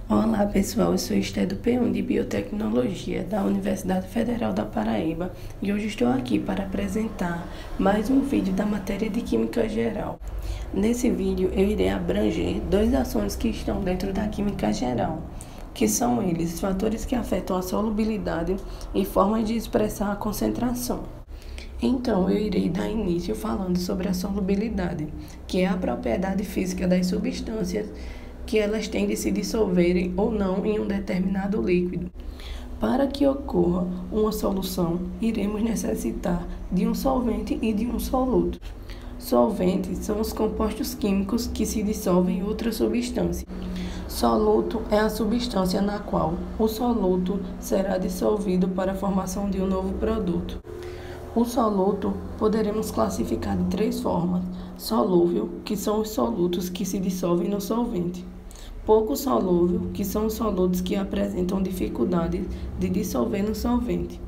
Olá pessoal, eu sou Esté do P1 de Biotecnologia da Universidade Federal da Paraíba e hoje estou aqui para apresentar mais um vídeo da matéria de Química Geral. Nesse vídeo eu irei abranger dois assuntos que estão dentro da Química Geral, que são eles fatores que afetam a solubilidade e formas de expressar a concentração. Então, eu irei dar início falando sobre a solubilidade, que é a propriedade física das substâncias que elas têm de se dissolverem ou não em um determinado líquido. Para que ocorra uma solução, iremos necessitar de um solvente e de um soluto. Solventes são os compostos químicos que se dissolvem em outra substância. Soluto é a substância na qual o soluto será dissolvido para a formação de um novo produto. O soluto poderemos classificar de três formas: solúvel, que são os solutos que se dissolvem no solvente; pouco solúvel, que são os solutos que apresentam dificuldade de dissolver no solvente;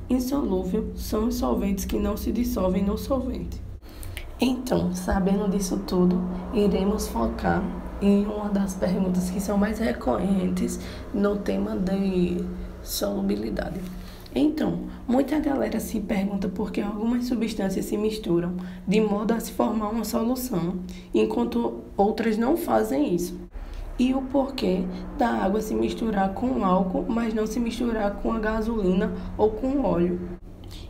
insolúvel, são os solventes que não se dissolvem no solvente. Então, sabendo disso tudo, iremos focar em uma das perguntas que são mais recorrentes no tema de solubilidade. Então, muita galera se pergunta por que algumas substâncias se misturam de modo a se formar uma solução, enquanto outras não fazem isso. E o porquê da água se misturar com álcool, mas não se misturar com a gasolina ou com óleo.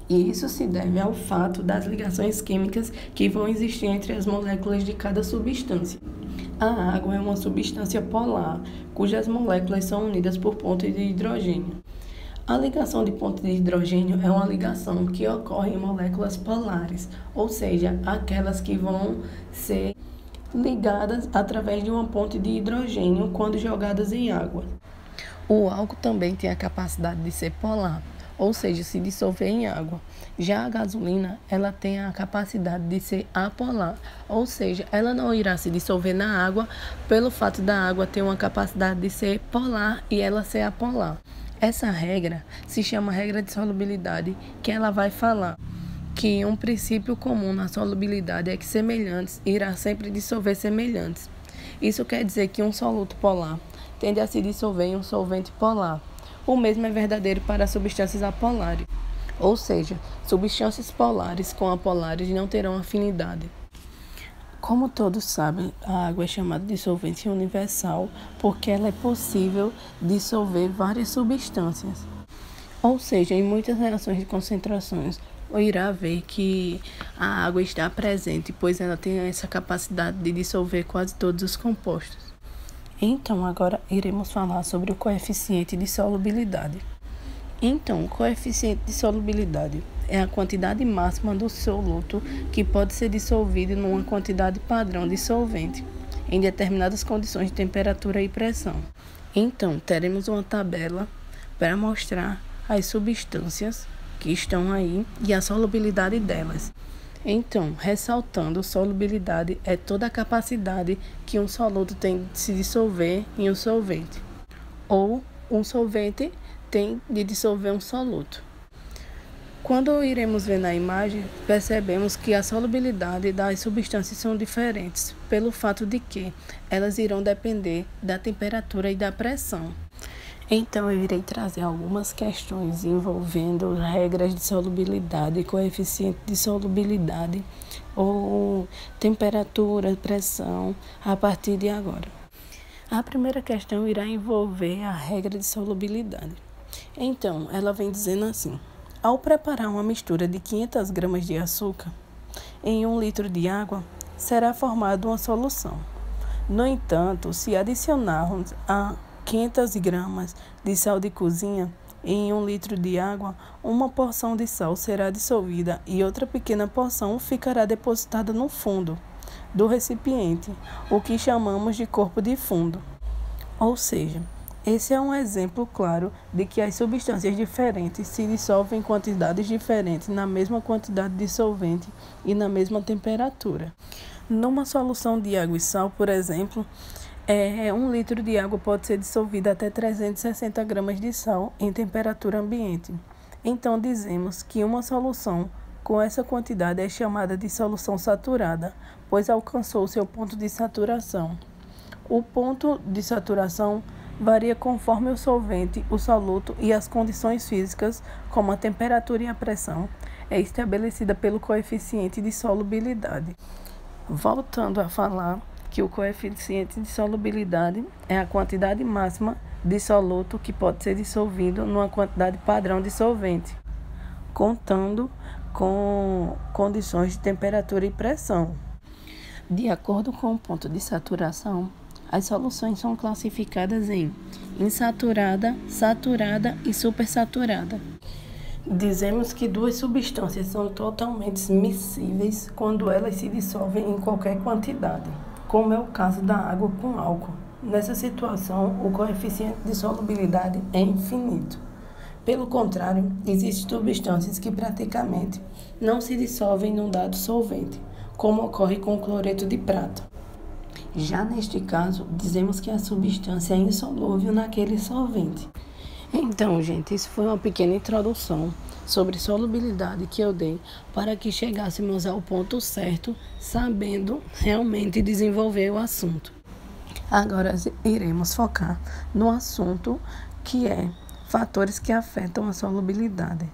E isso se deve ao fato das ligações químicas que vão existir entre as moléculas de cada substância. A água é uma substância polar, cujas moléculas são unidas por pontos de hidrogênio. A ligação de ponto de hidrogênio é uma ligação que ocorre em moléculas polares, ou seja, aquelas que vão ser ligadas através de uma ponte de hidrogênio quando jogadas em água. O álcool também tem a capacidade de ser polar, ou seja, se dissolver em água. Já a gasolina, ela tem a capacidade de ser apolar, ou seja, ela não irá se dissolver na água pelo fato da água ter uma capacidade de ser polar e ela ser apolar. Essa regra se chama regra de solubilidade, que ela vai falar que um princípio comum na solubilidade é que semelhantes irá sempre dissolver semelhantes. Isso quer dizer que um soluto polar tende a se dissolver em um solvente polar. O mesmo é verdadeiro para substâncias apolares, ou seja, substâncias polares com apolares não terão afinidade. Como todos sabem, a água é chamada de solvente universal porque ela é possível dissolver várias substâncias. Ou seja, em muitas reações de concentrações, irá ver que a água está presente, pois ela tem essa capacidade de dissolver quase todos os compostos. Então, agora iremos falar sobre o coeficiente de solubilidade. Então, o coeficiente de solubilidade é a quantidade máxima do soluto que pode ser dissolvido numa quantidade padrão de solvente, em determinadas condições de temperatura e pressão. Então, teremos uma tabela para mostrar as substâncias que estão aí e a solubilidade delas. Então, ressaltando, solubilidade é toda a capacidade que um soluto tem de se dissolver em um solvente, ou um solvente tem de dissolver um soluto. Quando iremos ver na imagem, percebemos que a solubilidade das substâncias são diferentes, pelo fato de que elas irão depender da temperatura e da pressão. Então, eu irei trazer algumas questões envolvendo regras de solubilidade, coeficiente de solubilidade ou temperatura, pressão, a partir de agora. A primeira questão irá envolver a regra de solubilidade. Então, ela vem dizendo assim: ao preparar uma mistura de 500 gramas de açúcar em 1 litro de água, será formada uma solução. No entanto, se adicionarmos a 500 gramas de sal de cozinha em 1 litro de água, uma porção de sal será dissolvida e outra pequena porção ficará depositada no fundo do recipiente, o que chamamos de corpo de fundo. Ou seja, esse é um exemplo claro de que as substâncias diferentes se dissolvem em quantidades diferentes na mesma quantidade de solvente e na mesma temperatura. Numa solução de água e sal, por exemplo, 1 litro de água pode ser dissolvida até 360 gramas de sal em temperatura ambiente. Então, dizemos que uma solução com essa quantidade é chamada de solução saturada, pois alcançou seu ponto de saturação. O ponto de saturação varia conforme o solvente, o soluto e as condições físicas, como a temperatura e a pressão, é estabelecida pelo coeficiente de solubilidade. Voltando a falar que o coeficiente de solubilidade é a quantidade máxima de soluto que pode ser dissolvido numa quantidade padrão de solvente, contando com condições de temperatura e pressão. De acordo com o ponto de saturação, as soluções são classificadas em insaturada, saturada e supersaturada. Dizemos que duas substâncias são totalmente miscíveis quando elas se dissolvem em qualquer quantidade, como é o caso da água com álcool. Nessa situação, o coeficiente de solubilidade é infinito. Pelo contrário, existem substâncias que praticamente não se dissolvem num dado solvente, como ocorre com o cloreto de prata. Já neste caso, dizemos que a substância é insolúvel naquele solvente. Então, gente, isso foi uma pequena introdução sobre solubilidade que eu dei para que chegássemos ao ponto certo, sabendo realmente desenvolver o assunto. Agora iremos focar no assunto que é fatores que afetam a solubilidade.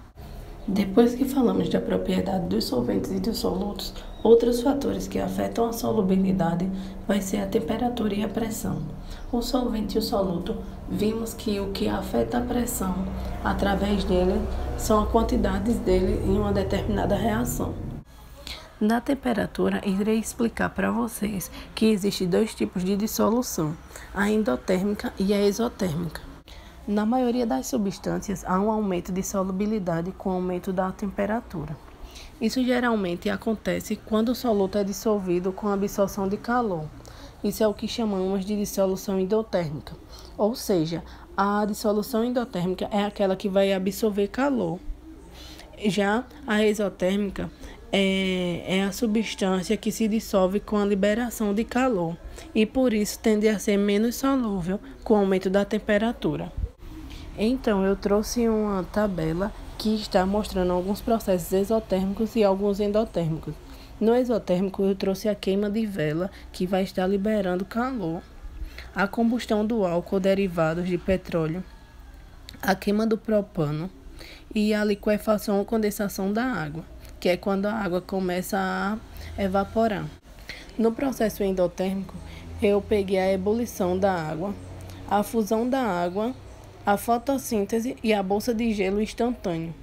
Depois que falamos da propriedade dos solventes e dos solutos, outros fatores que afetam a solubilidade vai ser a temperatura e a pressão. O solvente e o soluto, vimos que o que afeta a pressão através dele são as quantidades dele em uma determinada reação. Na temperatura, irei explicar para vocês que existem dois tipos de dissolução, a endotérmica e a exotérmica. Na maioria das substâncias, há um aumento de solubilidade com o aumento da temperatura. Isso geralmente acontece quando o soluto é dissolvido com absorção de calor. Isso é o que chamamos de dissolução endotérmica. Ou seja, a dissolução endotérmica é aquela que vai absorver calor. Já a exotérmica é a substância que se dissolve com a liberação de calor e por isso tende a ser menos solúvel com o aumento da temperatura. Então, eu trouxe uma tabela que está mostrando alguns processos exotérmicos e alguns endotérmicos. No exotérmico, eu trouxe a queima de vela, que vai estar liberando calor, a combustão do álcool derivados de petróleo, a queima do propano e a liquefação ou condensação da água, que é quando a água começa a evaporar. No processo endotérmico, eu peguei a ebulição da água, a fusão da água, a fotossíntese e a bolsa de gelo instantâneo.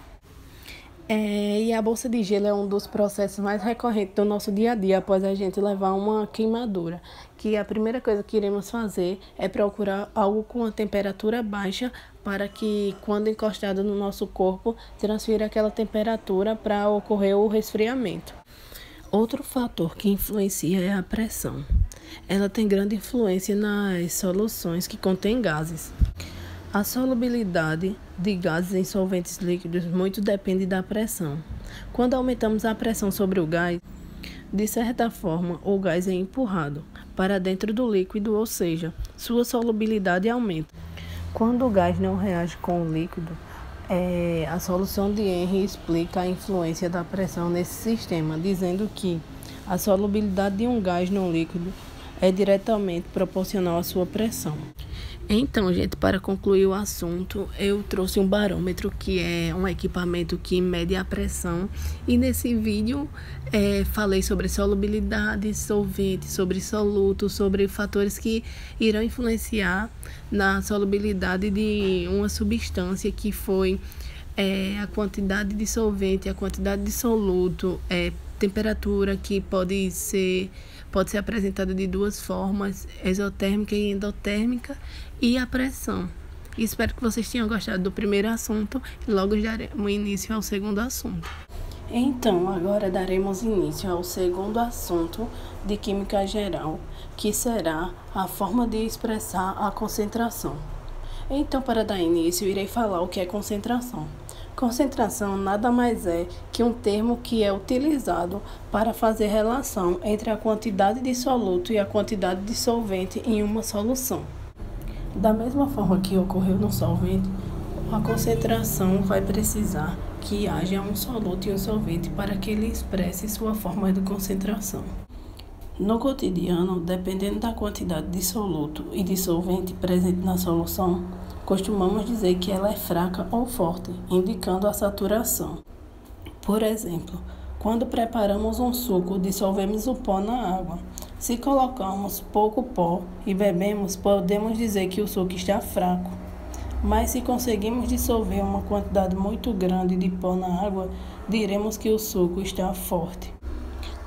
E a bolsa de gelo é um dos processos mais recorrentes do nosso dia a dia após a gente levar uma queimadura, que a primeira coisa que iremos fazer é procurar algo com a temperatura baixa para que, quando encostado no nosso corpo, transfira aquela temperatura para ocorrer o resfriamento. Outro fator que influencia é a pressão. Ela tem grande influência nas soluções que contêm gases. A solubilidade de gases em solventes líquidos muito depende da pressão. Quando aumentamos a pressão sobre o gás, de certa forma, o gás é empurrado para dentro do líquido, ou seja, sua solubilidade aumenta. Quando o gás não reage com o líquido, a solução de Henry explica a influência da pressão nesse sistema, dizendo que a solubilidade de um gás no líquido é diretamente proporcional à sua pressão. Então, gente, para concluir o assunto, eu trouxe um barômetro, que é um equipamento que mede a pressão. E nesse vídeo, falei sobre solubilidade, solvente, sobre soluto, sobre fatores que irão influenciar na solubilidade de uma substância, que foi a quantidade de solvente, a quantidade de soluto, temperatura, que pode ser apresentada de duas formas, exotérmica e endotérmica, e a pressão. Espero que vocês tenham gostado do primeiro assunto e logo daremos início ao segundo assunto. Então, agora daremos início ao segundo assunto de química geral, que será a forma de expressar a concentração. Então, para dar início, irei falar o que é concentração. Concentração nada mais é que um termo que é utilizado para fazer relação entre a quantidade de soluto e a quantidade de solvente em uma solução. Da mesma forma que ocorreu no solvente, a concentração vai precisar que haja um soluto e um solvente para que ele expresse sua forma de concentração. No cotidiano, dependendo da quantidade de soluto e de solvente presente na solução, costumamos dizer que ela é fraca ou forte, indicando a saturação. Por exemplo, quando preparamos um suco, dissolvemos o pó na água. Se colocamos pouco pó e bebemos, podemos dizer que o suco está fraco. Mas se conseguimos dissolver uma quantidade muito grande de pó na água, diremos que o suco está forte.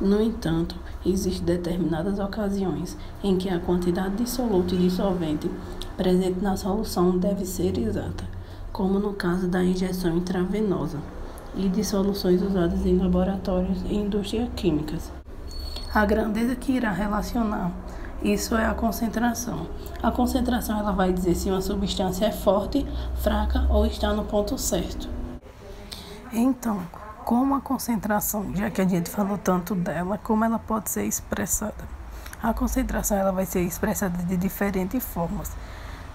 No entanto, existem determinadas ocasiões em que a quantidade de soluto e dissolvente presente na solução deve ser exata, como no caso da injeção intravenosa e de soluções usadas em laboratórios e indústrias químicas. A grandeza que irá relacionar isso é a concentração. A concentração ela vai dizer se uma substância é forte, fraca ou está no ponto certo. Então, como a concentração, já que a gente falou tanto dela, como ela pode ser expressada? A concentração ela vai ser expressada de diferentes formas.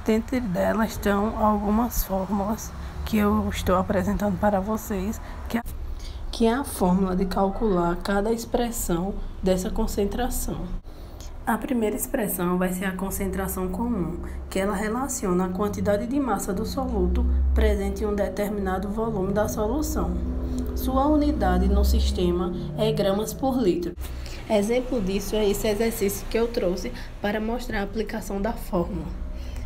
Dentre delas estão algumas fórmulas que eu estou apresentando para vocês, que é a fórmula de calcular cada expressão dessa concentração. A primeira expressão vai ser a concentração comum, que ela relaciona a quantidade de massa do soluto presente em um determinado volume da solução. Sua unidade no sistema é gramas por litro. Exemplo disso é esse exercício que eu trouxe para mostrar a aplicação da fórmula.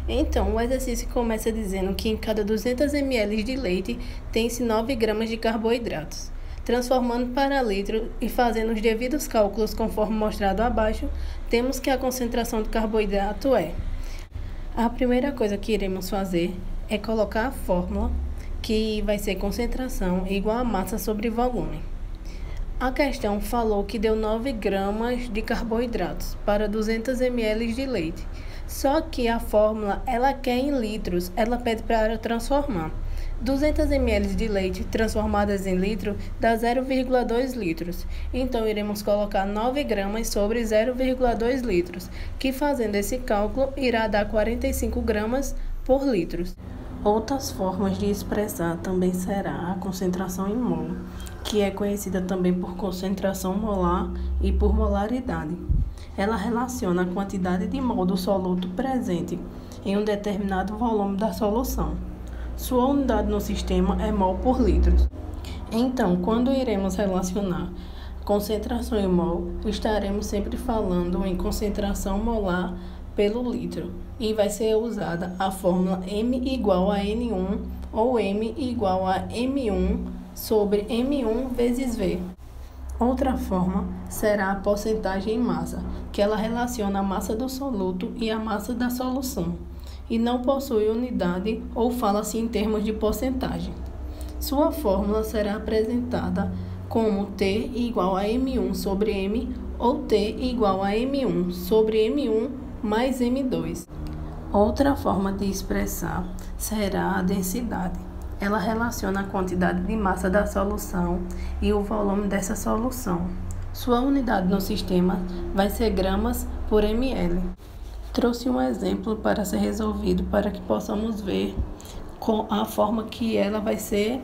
Então, o exercício começa dizendo que em cada 200 ml de leite tem-se 9 gramas de carboidratos. Transformando para litro e fazendo os devidos cálculos conforme mostrado abaixo, temos que a concentração de carboidrato é. A primeira coisa que iremos fazer é colocar a fórmula, que vai ser concentração igual a massa sobre volume. A questão falou que deu 9 gramas de carboidratos para 200 ml de leite. Só que a fórmula, ela quer em litros, ela pede para transformar. 200 ml de leite transformadas em litro dá 0,2 litros. Então, iremos colocar 9 gramas sobre 0,2 litros, que fazendo esse cálculo irá dar 45 gramas por litro. Outras formas de expressar também será a concentração em mol, que é conhecida também por concentração molar e por molaridade. Ela relaciona a quantidade de mol do soluto presente em um determinado volume da solução. Sua unidade no sistema é mol por litro. Então, quando iremos relacionar concentração em mol, estaremos sempre falando em concentração molar pelo litro. E vai ser usada a fórmula M igual a N1 ou M igual a M1 sobre M1 vezes V. Outra forma será a porcentagem em massa, que ela relaciona a massa do soluto e a massa da solução, e não possui unidade ou fala-se em termos de porcentagem. Sua fórmula será apresentada como T igual a M1 sobre M ou T igual a M1 sobre M1 mais M2. Outra forma de expressar será a densidade. Ela relaciona a quantidade de massa da solução e o volume dessa solução. Sua unidade no sistema vai ser gramas por ml. Trouxe um exemplo para ser resolvido para que possamos ver com a forma que ela vai ser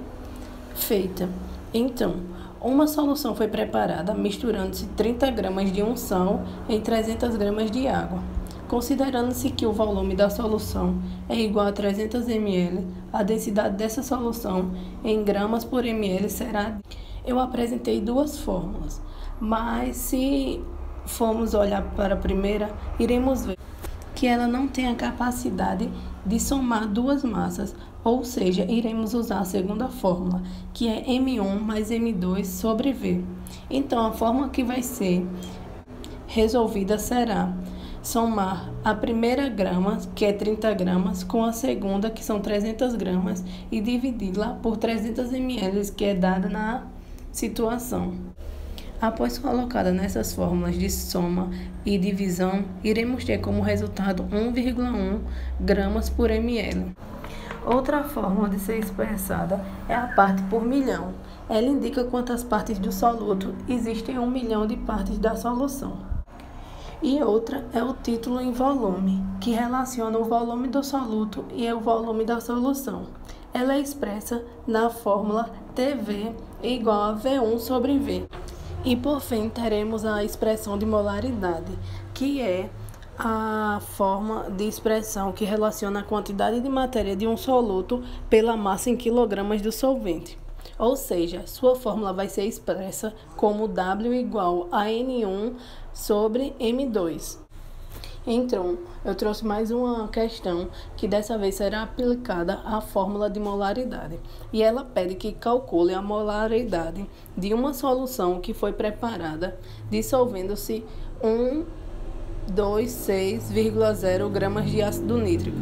feita. Então, uma solução foi preparada misturando-se 30 gramas de um sal em 300 gramas de água. Considerando-se que o volume da solução é igual a 300 ml, a densidade dessa solução em gramas por ml será... Eu apresentei duas fórmulas, mas se formos olhar para a primeira, iremos ver que ela não tem a capacidade de somar duas massas, ou seja, iremos usar a segunda fórmula, que é M1 mais M2 sobre V. Então, a fórmula que vai ser resolvida será somar a primeira grama, que é 30 gramas, com a segunda, que são 300 gramas, e dividi-la por 300 ml, que é dada na situação. Após colocada nessas fórmulas de soma e divisão, iremos ter como resultado 1,1 gramas por ml. Outra forma de ser expressada é a parte por milhão. Ela indica quantas partes do soluto existem em 1 milhão de partes da solução. E outra é o título em volume, que relaciona o volume do soluto e o volume da solução. Ela é expressa na fórmula TV igual a V1 sobre V. E por fim, teremos a expressão de molaridade, que é a forma de expressão que relaciona a quantidade de matéria de um soluto pela massa em quilogramas do solvente. Ou seja, sua fórmula vai ser expressa como W igual a N1 sobre M2. Então, eu trouxe mais uma questão que dessa vez será aplicada à fórmula de molaridade. E ela pede que calcule a molaridade de uma solução que foi preparada dissolvendo-se 126,0 gramas de ácido nítrico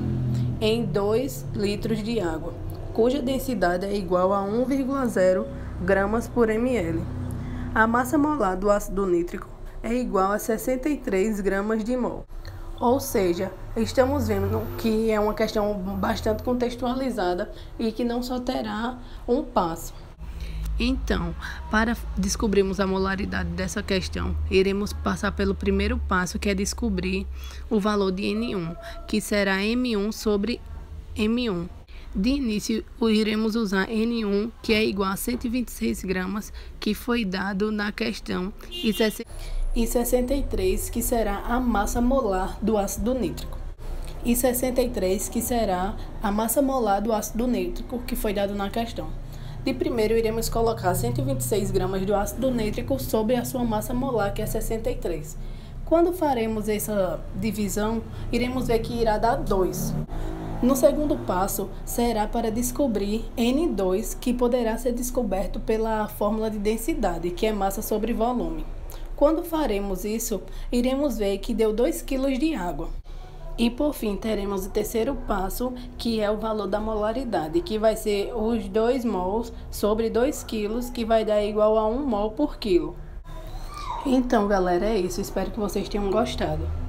em 2 litros de água, cuja densidade é igual a 1,0 gramas por ml. A massa molar do ácido nítrico é igual a 63 gramas de mol. Ou seja, estamos vendo que é uma questão bastante contextualizada e que não só terá um passo. Então, para descobrirmos a molaridade dessa questão, iremos passar pelo primeiro passo, que é descobrir o valor de N1, que será M1 sobre M1. De início, iremos usar N1, que é igual a 126 gramas, que foi dado na questão, e 63, que será a massa molar do ácido nítrico. E 63, que será a massa molar do ácido nítrico, que foi dado na questão. De primeiro, iremos colocar 126 gramas do ácido nítrico sobre a sua massa molar, que é 63. Quando faremos essa divisão, iremos ver que irá dar 2. No segundo passo, será para descobrir N2, que poderá ser descoberto pela fórmula de densidade, que é massa sobre volume. Quando faremos isso, iremos ver que deu 2 kg de água. E por fim, teremos o terceiro passo, que é o valor da molaridade, que vai ser os 2 mols sobre 2 kg, que vai dar igual a 1 mol por quilo. Então, galera, é isso. Espero que vocês tenham gostado.